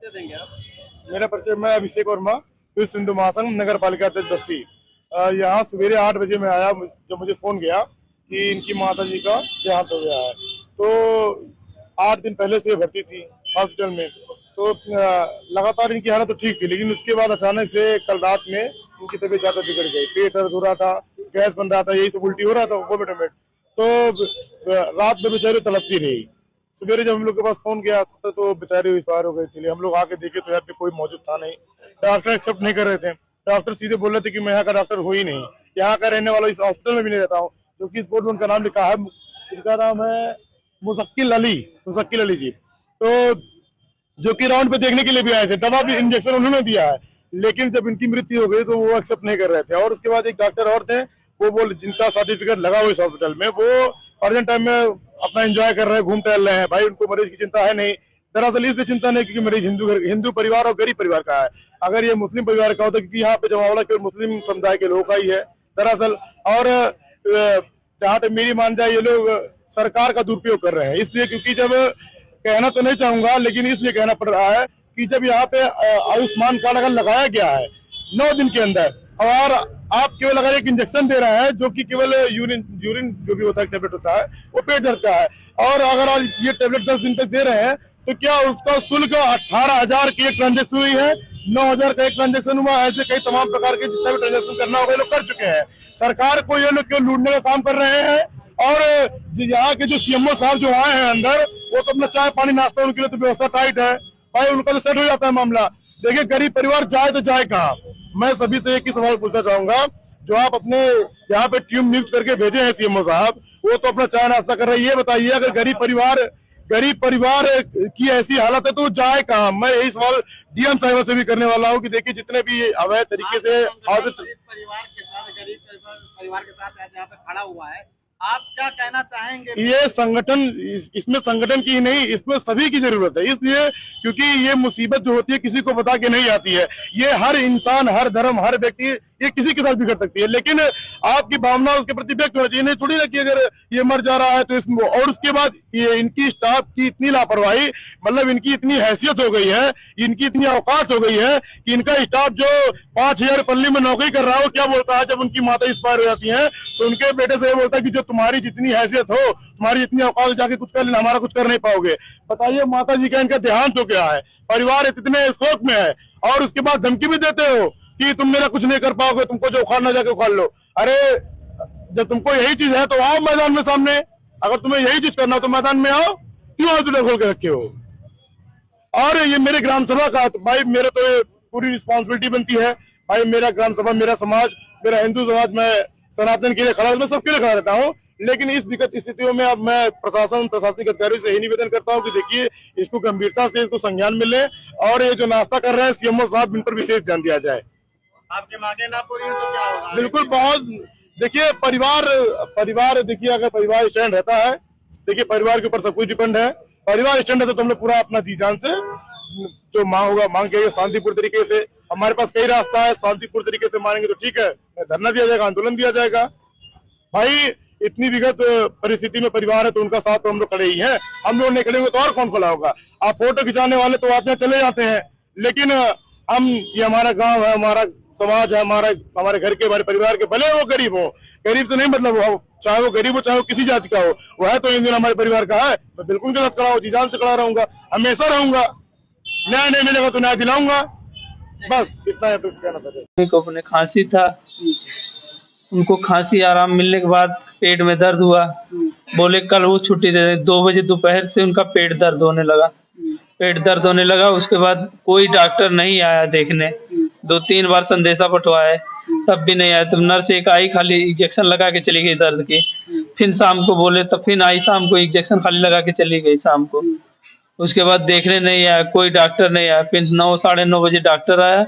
परिचय देंगे आप? मेरा परिचय, मैं अभिषेक वर्मा, विश्व हिंदू महासंघ नगर पालिका अध्यक्ष बस्ती। यहाँ सवेरे 8 बजे में आया, जब मुझे फोन गया कि इनकी माता जी का देहांत हो गया है। तो 8 दिन पहले से भर्ती थी हॉस्पिटल में। तो लगातार इनकी हालत तो ठीक थी, लेकिन उसके बाद अचानक से कल रात में इनकी तबीयत ज्यादा बिगड़ गई। पेट दर्द हो रहा था, गैस बन रहा था, यही सब उल्टी हो रहा था, वोमिट। तो रात में बेचारे तड़पती रही। सवेरे जब हम लोग के पास फोन गया तो बेचारे एक्सपायर हो गए थे। हम लोग आके देखे तो यहाँ पे कोई मौजूद था नहीं। डॉक्टर एक्सेप्ट नहीं कर रहे थे। डॉक्टर सीधे बोल रहे थे कि मैं यहाँ का डॉक्टर हूँ ही नहीं, यहाँ का रहने वाला, इस हॉस्पिटल में भी नहीं रहता हूँ। क्योंकि इस बोर्ड में उनका नाम लिखा है, इनका नाम है मुशक्किल अली जी। तो जो कि राउंड पे देखने के लिए भी आए थे, दवा भी इंजेक्शन उन्होंने दिया है, लेकिन जब इनकी मृत्यु हो गई तो वो एक्सेप्ट नहीं कर रहे थे। और उसके बाद एक डॉक्टर और थे, वो बोल जिनका सर्टिफिकेट लगा हुआ इस हॉस्पिटल में, वो अर्जेंट टाइम में अपना एंजॉय कर रहे हैं, घूम टहल रहे हैं। भाई उनको मरीज की चिंता है नहीं। दरअसल इसलिए चिंता नहीं क्योंकि मरीज हिंदू परिवार और गरीब परिवार का है। अगर ये मुस्लिम परिवार का होता, क्योंकि यहाँ पे जमावड़ा केवल मुस्लिम समुदाय के लोगों का ही है दरअसल। और जहाँ तक मेरी मान जाए, ये लोग सरकार का दुरुपयोग कर रहे हैं। इसलिए, क्योंकि जब कहना तो नहीं चाहूंगा, लेकिन इसलिए कहना पड़ रहा है कि जब यहाँ पे आयुष्मान कार्ड अगर लगाया गया है 9 दिन के अंदर, और आप केवल अगर एक इंजेक्शन दे रहे हैं जो कि केवल यूरिन जो भी होता है, टेबलेट होता है, वो पेट दर्द का है, और अगर आप ये टेबलेट 10 दिन तक दे रहे हैं, तो क्या उसका शुल्क 18,000 की एक ट्रांजेक्शन हुई है, 9,000 का एक ट्रांजेक्शन हुआ। ऐसे कई तमाम प्रकार के जितना भी ट्रांजेक्शन करना होगा ये लोग कर चुके हैं। सरकार को ये लोग क्यों लूटने का काम कर रहे हैं। और यहाँ के जो सीएमओ साहब जो आए हैं अंदर, वो तो अपना चाय पानी नाश्ता, उनके लिए तो व्यवस्था टाइट है भाई, उनका तो सेट हो जाता है मामला। देखिए गरीब परिवार जाए तो जाए कहाँ। मैं सभी से एक ही सवाल पूछना चाहूंगा, जो आप अपने यहाँ पे टीम नियुक्त करके भेजे हैं सीएमओ साहब, वो तो अपना चाय नाश्ता कर रहे हैं। ये बताइए, अगर गरीब परिवार की ऐसी हालत है तो जाए कहाँ। मैं यही सवाल डीएम साहब से भी करने वाला हूँ कि देखिए जितने भी अवैध तरीके से परिवार के साथ, गरीब परिवार के साथ आज यहाँ पे खड़ा हुआ है, आप क्या कहना चाहेंगे? ये संगठन, इसमें संगठन की ही नहीं, इसमें सभी की जरूरत है। इसलिए क्योंकि ये मुसीबत जो होती है किसी को बता के नहीं आती है। ये हर इंसान, हर धर्म, हर व्यक्ति ये किसी के साथ भी कर सकती है, लेकिन आपकी भावना उसके प्रति व्यक्त होना चाहिए। नहीं थोड़ी ना कि अगर ये मर जा रहा है तो इसमें, और उसके बाद ये इनकी स्टाफ की इतनी लापरवाही, मतलब इनकी इतनी हैसियत हो गई है, इनकी इतनी औकात हो गई है कि इनका स्टाफ जो 5,000 पल्ली में नौकरी कर रहा है, वो क्या बोलता है जब उनकी माता एक्सपायर हो जाती है, तो उनके बेटे से ये बोलता है कि जो तुम्हारी जितनी हैसियत हो, तुम्हारी जितनी औकात, जाके कुछ कर लेना, हमारा कुछ कर नहीं पाओगे। बताइए माता जी का इनका देहांत हो गया है, परिवार इतने शोक में है, और उसके बाद धमकी भी देते हो कि तुम मेरा कुछ नहीं कर पाओगे, तुमको जो उखाड़ना जाके उखाड़ लो। अरे जब तुमको यही चीज है तो आओ मैदान में सामने। अगर तुम्हें यही चीज करना हो तो मैदान में आओ, क्यों हॉस्पिटल खोल के रखे हो। और ये मेरे ग्राम सभा का, तो भाई मेरे तो पूरी रिस्पॉन्सिबिलिटी बनती है भाई। मेरा ग्राम सभा, मेरा समाज, मेरा हिंदू समाज, मैं सनातन के लिए खड़ा, मैं सबके लिए खड़ा रहता हूँ। लेकिन इस विकट स्थितियों में अब मैं प्रशासनिक अधिकारियों से यही निवेदन करता हूँ कि देखिए इसको गंभीरता से, इसको संज्ञान मिले, और ये जो नाश्ता कर रहे हैं सीएमओ साहब, इन पर विशेष ध्यान दिया जाए। आपके मांगे ना पूरी हो तो क्या होगा? बिल्कुल, बहुत। देखिए परिवार देखिए, अगर परिवार स्टैंड रहता है, देखिए परिवार के ऊपर सब कुछ डिपेंड है। परिवार स्टैंड है तो तुमने पूरा अपना जी जान से जो मांग होगा मांग के शांतिपूर्ण तरीके से। हमारे पास कई रास्ता है, शांतिपूर्ण तरीके से मांगेंगे तो ठीक है, धरना दिया जाएगा, आंदोलन दिया जाएगा। भाई इतनी विगत परिस्थिति में परिवार है तो उनका साथ तो हम लोग खड़े ही हैं। हम लोग नहीं खड़े होंगे तो और कौन खड़ा होगा। आप फोटो खिंचाने वाले तो आप यहाँ चले जाते हैं, लेकिन हम, ये हमारा गांव है, हमारा समाज है, हमारे घर के, हमारे परिवार के, भले वो गरीब हो, गरीब से नहीं मतलब हो, चाहे वो गरीब हो चाहे वो किसी जाति का हो, वह तो इन दिन हमारे परिवार का है। मैं बिल्कुल उनके साथ खड़ा हूँ, जी जान से खड़ा रहूंगा, हमेशा रहूंगा। न्याय नहीं मिलेगा तो न्याय दिलाऊंगा। बस इतना है, तो कहना था। को अपने खांसी था, उनको खांसी आराम मिलने के बाद पेट में दर्द हुआ, बोले कल वो छुट्टी दे दें। 2 बजे दोपहर से उनका पेट दर्द होने लगा। उसके बाद कोई डॉक्टर नहीं आया देखने, 2-3 बार संदेशा पटवाए, तब भी नहीं आया। तब नर्स एक आई, खाली इंजेक्शन लगा के चली गई दर्द की। फिर शाम को बोले, तब फिर आई, शाम को इंजेक्शन खाली लगा के चली गई शाम को। उसके बाद देखने नहीं आया, कोई डॉक्टर नहीं आया। फिर 9 साढ़े 9 बजे डॉक्टर आया,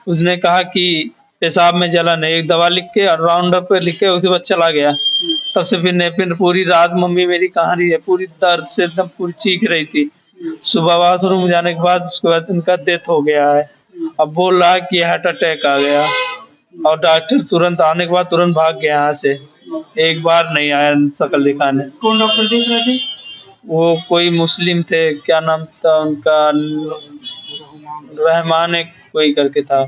उसने कहा कि पेशाब में जलन है, एक दवा लिख के और राउंड अप पे लिख के उसके बाद चला गया। तब से फिर पूरी रात मम्मी मेरी कहाँ रही है, पूरी दर्द से एकदम पूरी चीख रही थी। सुबह वॉशरूम जाने के बाद उसके बाद उनका डेथ हो गया है। अब बोल रहा है कि हार्ट अटैक आ गया, और डॉक्टर तुरंत आने के बाद तुरंत भाग गया यहाँ से, एक बार नहीं आया शकल दिखाने। कौन डॉक्टर देख रहे थे? वो कोई मुस्लिम थे, क्या नाम था उनका, रहमान एक कोई करके था।